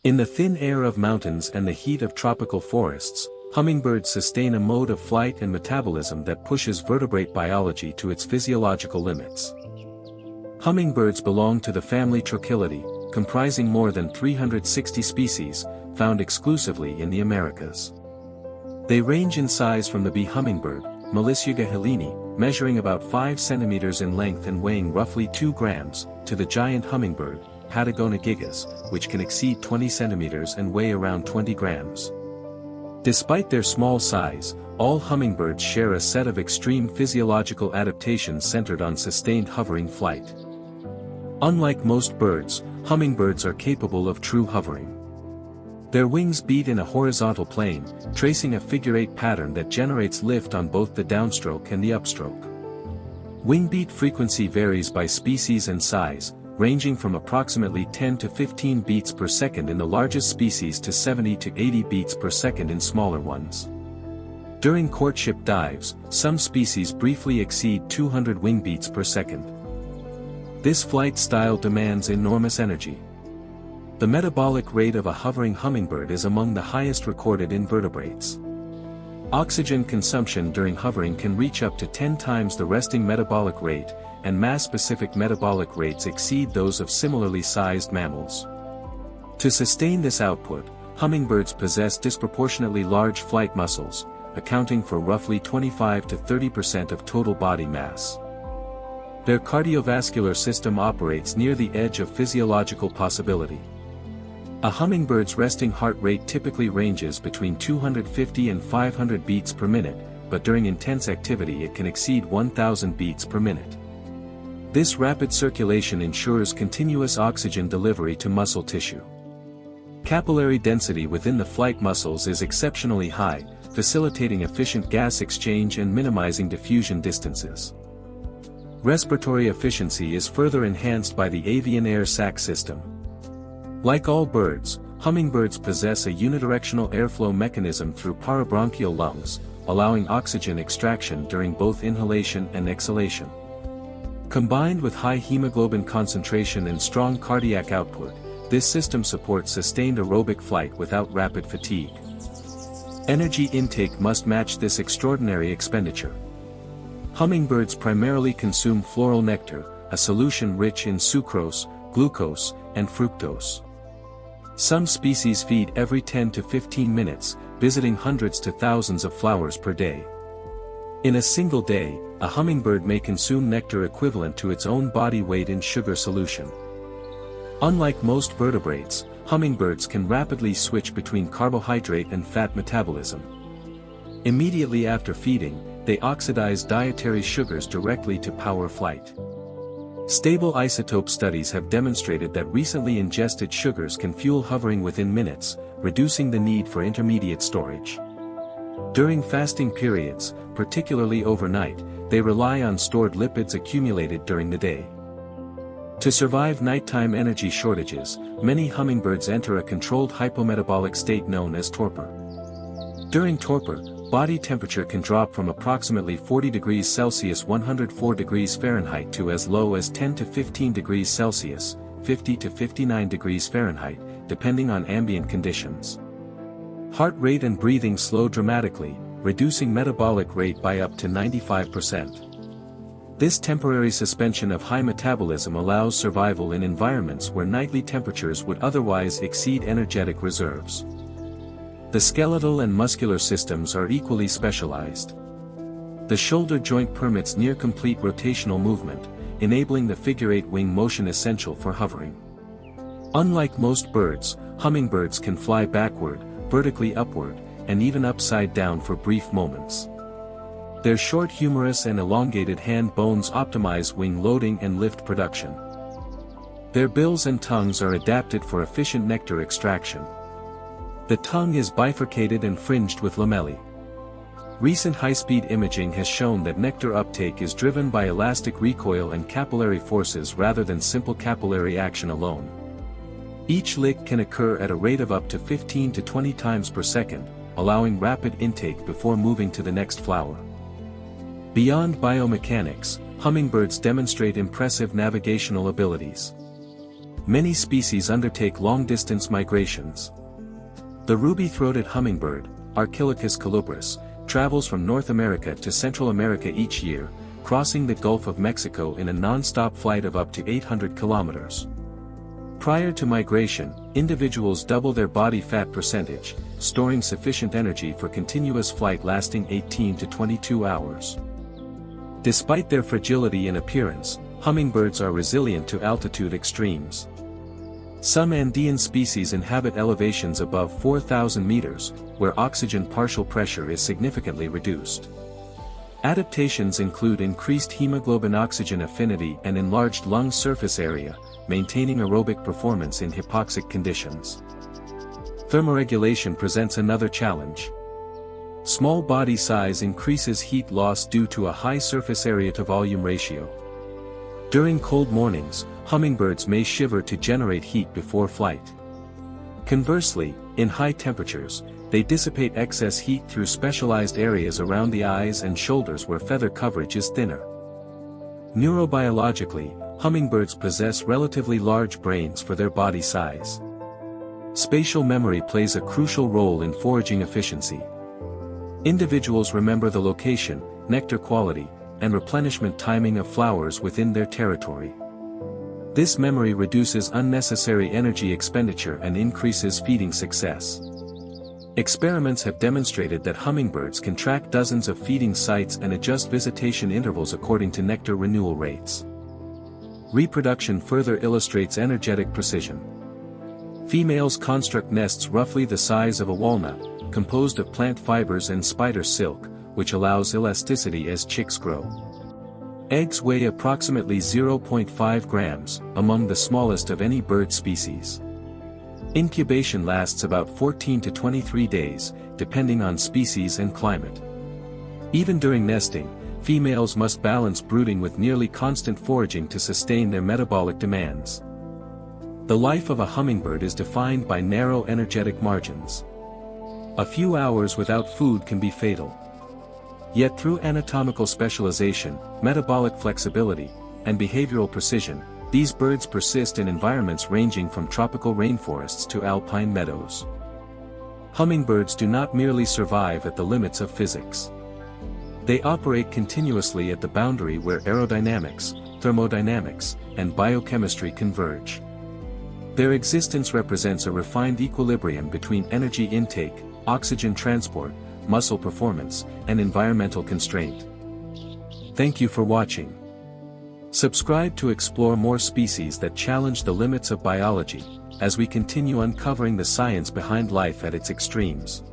In the thin air of mountains and the heat of tropical forests, hummingbirds sustain a mode of flight and metabolism that pushes vertebrate biology to its physiological limits. Hummingbirds belong to the family Trochilidae, comprising more than 360 species, found exclusively in the Americas. They range in size from the bee hummingbird, Melissuga heleni, measuring about 5 centimeters in length and weighing roughly 2 grams, to the giant hummingbird, Patagona gigas, which can exceed 20 centimeters and weigh around 20 grams. Despite their small size, all hummingbirds share a set of extreme physiological adaptations centered on sustained hovering flight. Unlike most birds, hummingbirds are capable of true hovering. Their wings beat in a horizontal plane, tracing a figure-8 pattern that generates lift on both the downstroke and the upstroke. Wingbeat frequency varies by species and size, ranging from approximately 10 to 15 beats per second in the largest species to 70 to 80 beats per second in smaller ones. During courtship dives, some species briefly exceed 200 wingbeats per second. This flight style demands enormous energy. The metabolic rate of a hovering hummingbird is among the highest recorded in vertebrates. Oxygen consumption during hovering can reach up to 10 times the resting metabolic rate, and mass-specific metabolic rates exceed those of similarly sized mammals. To sustain this output, hummingbirds possess disproportionately large flight muscles, accounting for roughly 25 to 30% of total body mass. Their cardiovascular system operates near the edge of physiological possibility. A hummingbird's resting heart rate typically ranges between 250 and 500 beats per minute, but during intense activity it can exceed 1,000 beats per minute. This rapid circulation ensures continuous oxygen delivery to muscle tissue. Capillary density within the flight muscles is exceptionally high, facilitating efficient gas exchange and minimizing diffusion distances. Respiratory efficiency is further enhanced by the avian air sac system. Like all birds, hummingbirds possess a unidirectional airflow mechanism through parabronchial lungs, allowing oxygen extraction during both inhalation and exhalation. Combined with high hemoglobin concentration and strong cardiac output, this system supports sustained aerobic flight without rapid fatigue. Energy intake must match this extraordinary expenditure. Hummingbirds primarily consume floral nectar, a solution rich in sucrose, glucose, and fructose. Some species feed every 10 to 15 minutes, visiting hundreds to thousands of flowers per day. In a single day, a hummingbird may consume nectar equivalent to its own body weight in sugar solution. Unlike most vertebrates, hummingbirds can rapidly switch between carbohydrate and fat metabolism. Immediately after feeding, they oxidize dietary sugars directly to power flight. Stable isotope studies have demonstrated that recently ingested sugars can fuel hovering within minutes, reducing the need for intermediate storage. During fasting periods, particularly overnight, they rely on stored lipids accumulated during the day. To survive nighttime energy shortages, many hummingbirds enter a controlled hypometabolic state known as torpor. During torpor, body temperature can drop from approximately 40 degrees Celsius 104 degrees Fahrenheit to as low as 10 to 15 degrees Celsius 50 to 59 degrees Fahrenheit, depending on ambient conditions. Heart rate and breathing slow dramatically, reducing metabolic rate by up to 95%. This temporary suspension of high metabolism allows survival in environments where nightly temperatures would otherwise exceed energetic reserves. The skeletal and muscular systems are equally specialized. The shoulder joint permits near-complete rotational movement, enabling the figure-8 wing motion essential for hovering. Unlike most birds, hummingbirds can fly backward, vertically upward, and even upside down for brief moments. Their short humerus and elongated hand bones optimize wing loading and lift production. Their bills and tongues are adapted for efficient nectar extraction. The tongue is bifurcated and fringed with lamellae. Recent high-speed imaging has shown that nectar uptake is driven by elastic recoil and capillary forces rather than simple capillary action alone. Each lick can occur at a rate of up to 15 to 20 times per second, allowing rapid intake before moving to the next flower. Beyond biomechanics, hummingbirds demonstrate impressive navigational abilities. Many species undertake long-distance migrations. The ruby-throated hummingbird, Archilochus colubris, travels from North America to Central America each year, crossing the Gulf of Mexico in a non-stop flight of up to 800 kilometers. Prior to migration, individuals double their body fat percentage, storing sufficient energy for continuous flight lasting 18 to 22 hours. Despite their fragility in appearance, hummingbirds are resilient to altitude extremes. Some Andean species inhabit elevations above 4,000 meters, where oxygen partial pressure is significantly reduced. Adaptations include increased hemoglobin oxygen affinity and enlarged lung surface area, maintaining aerobic performance in hypoxic conditions. Thermoregulation presents another challenge. Small body size increases heat loss due to a high surface area to volume ratio. During cold mornings, hummingbirds may shiver to generate heat before flight. Conversely, in high temperatures, they dissipate excess heat through specialized areas around the eyes and shoulders where feather coverage is thinner. Neurobiologically, hummingbirds possess relatively large brains for their body size. Spatial memory plays a crucial role in foraging efficiency. Individuals remember the location, nectar quality, and replenishment timing of flowers within their territory. This memory reduces unnecessary energy expenditure and increases feeding success. Experiments have demonstrated that hummingbirds can track dozens of feeding sites and adjust visitation intervals according to nectar renewal rates. Reproduction further illustrates energetic precision. Females construct nests roughly the size of a walnut, composed of plant fibers and spider silk, which allows elasticity as chicks grow. Eggs weigh approximately 0.5 grams, among the smallest of any bird species. Incubation lasts about 14 to 23 days, depending on species and climate. Even during nesting, females must balance brooding with nearly constant foraging to sustain their metabolic demands. The life of a hummingbird is defined by narrow energetic margins. A few hours without food can be fatal. Yet through anatomical specialization, metabolic flexibility, and behavioral precision, these birds persist in environments ranging from tropical rainforests to alpine meadows. Hummingbirds do not merely survive at the limits of physics. They operate continuously at the boundary where aerodynamics, thermodynamics, and biochemistry converge. Their existence represents a refined equilibrium between energy intake, oxygen transport, muscle performance, and environmental constraint. Thank you for watching. Subscribe to explore more species that challenge the limits of biology, as we continue uncovering the science behind life at its extremes.